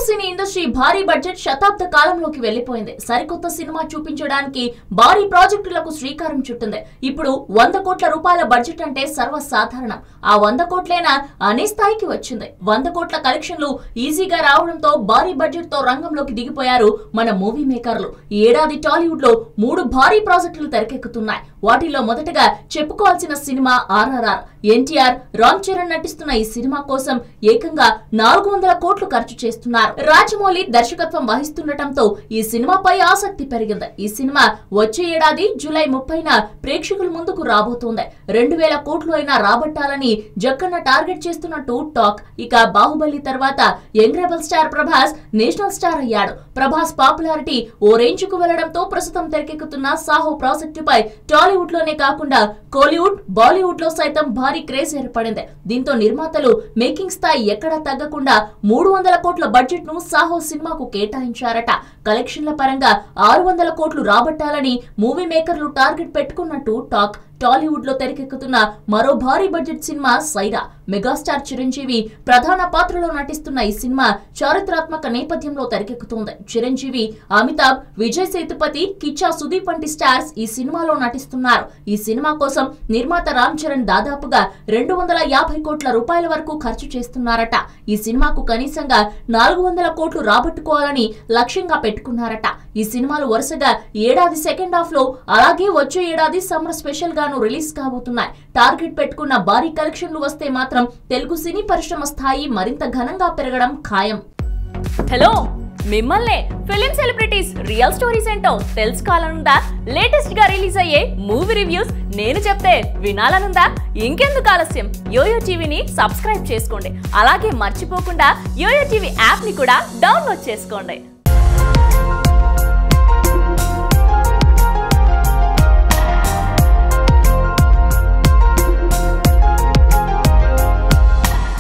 Cine industry భారీ budget శతాబ్ద కాలంలోకి వెళ్లిపోయింది. సరికొత్త సినిమా చూపించడానికి భారీ ప్రాజెక్టులకు శ్రీకారం చుట్టింది. ఇప్పుడు 100 కోట్ల రూపాయల బడ్జెట్ అంటే సర్వసాధారణం. ఆ 100 కోట్లైనా అనే స్థాయికి వచ్చింది. 100 కోట్ల కలెక్షన్లు ఈజీగా రావడంతో భారీ బడ్జెట్ తో రంగంలోకి దిగిపోయారు మన మూవీ మేకర్లు. ఈ ఏడాది టాలీవుడ్ లో 3 భారీ ప్రాజెక్టులు తెరకెక్కుతున్నాయి. వాటిలో మొదటగా చెప్పుకోవాల్సిన సినిమా RRR. ఎన్టీఆర్, రామ్ చరణ్ నటిస్తున్న ఈ సినిమా కోసం ఏకంగా 400 కోట్లు ఖర్చు చేస్తున్నారు. రాజమౌళి దర్శకత్వం వహిస్తుండటంతో ఈ సినిమాపై ఆసక్తి పెరిగింది. ఈ సినిమా వచ్చే ఏడాది జూలై 30న ప్రేక్షకుల ముందుకు రాబోతోంది. 2000 కోట్లు అయినా రాబట్టాలని జక్కన్న టార్గెట్ చేస్తున్నట్టు టాక్. ఇక బాహుబలి తర్వాత young rebel star Prabhas national star అయ్యాడు. ప్రభాస్ పాపులారిటీ ఓ రేంజ్ కు వెళ్లడంతో ప్రస్తుతం తెరకెక్కుతున్న సాహో ప్రాజెక్టుపై టాలీవుడ్ లోనే కాకుండా కోలీవుడ్, బాలీవుడ్ లో సైతం భారీ క్రేజ్ ఏర్పడింది. దీంతో నిర్మాతలు మేకింగ్ స్థాయి ఎక్కడా తగ్గకుండా 300 కోట్ల బడ్జెట్ ను సాహో సినిమాకు కేటాయించారట. కలెక్షన్ల పరంగా 600 కోట్లు రాబట్టాలని మూవీ మేకర్లు టార్గెట్ పెట్టుకున్నట్టు టాక్. టాలీవుడ్ లో తెరకెక్కుతున్న మరో భారీ బడ్జెట్ సినిమా సైరా. మెగాస్టార్ చిరంజీవి ప్రధాన పాత్రలో నటిస్తున్న ఈ సినిమా చారిత్రాత్మక నేపథ్యంలో తెరకెక్కుతోంది. చిరంజీవి, అమితాబ్, విజయ్ సేతుపతి, కిచ్చా సుదీప్ వంటి స్టార్స్ ఈ సినిమాలో నటిస్తున్నారు. ఈ సినిమా కోసం నిర్మాత రామ్ చరణ్ దాదాపుగా 250 కోట్ల రూపాయల వరకు ఖర్చు చేస్తున్నారట. ఈ సినిమాకు కనీసంగా 400 కోట్లు రాబట్టుకోవాలని లక్ష్యంగా పెట్టుకున్నారట. ఈ సినిమాలు వరుసగా ఏడాది సెకండ్ హాఫ్ లో, అలాగే వచ్చే ఏడాది సమ్మర్ స్పెషల్ గా రిలీజ్ కాబోతున్నాయి. టార్గెట్ పెట్టుకున్న భారీ కలెక్షన్లు వస్తే మాత్రం తెలుగు సినీ పరిశ్రమ స్థాయి మరింత ఘనంగా పెరగడం ఖాయం. హలో, మిమ్మల్ని ఫిలిం సెలబ్రిటీస్ రియల్ స్టోరీస్ ఏంటో తెలుసుకోవాలనుందా? లేటెస్ట్ గా రిలీజ్ అయ్యే మూవీ రివ్యూస్ నేను చెప్తే వినాలనుందా? ఇంకెందుకు ఆలస్యం, యోయో టీవీని సబ్స్క్రైబ్ చేసుకోండి. అలాగే మర్చిపోకుండా యోయో టీవీ యాప్ ని కూడా డౌన్లోడ్ చేసుకోండి.